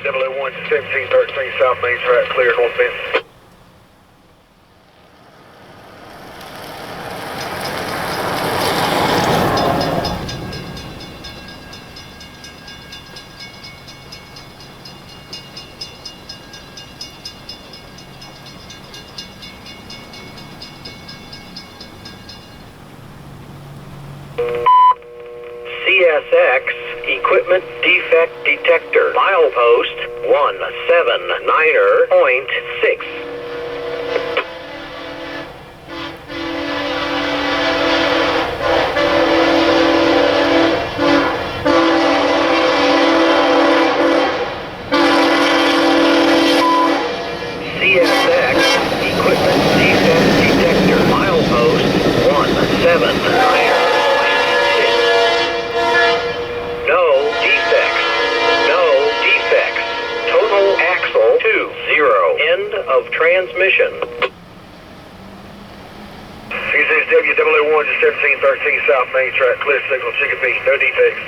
W001, 1713 South Main Track, clear north Benson. CSX Equipment Defect Detector, milepost 179.6. CSX Equipment Defect Detector, milepost 179.6. No defects. No defects. Total axle 20. End of transmission. CSX W001 to 1713 South Main Track, clear signal, Chicopee, no defects.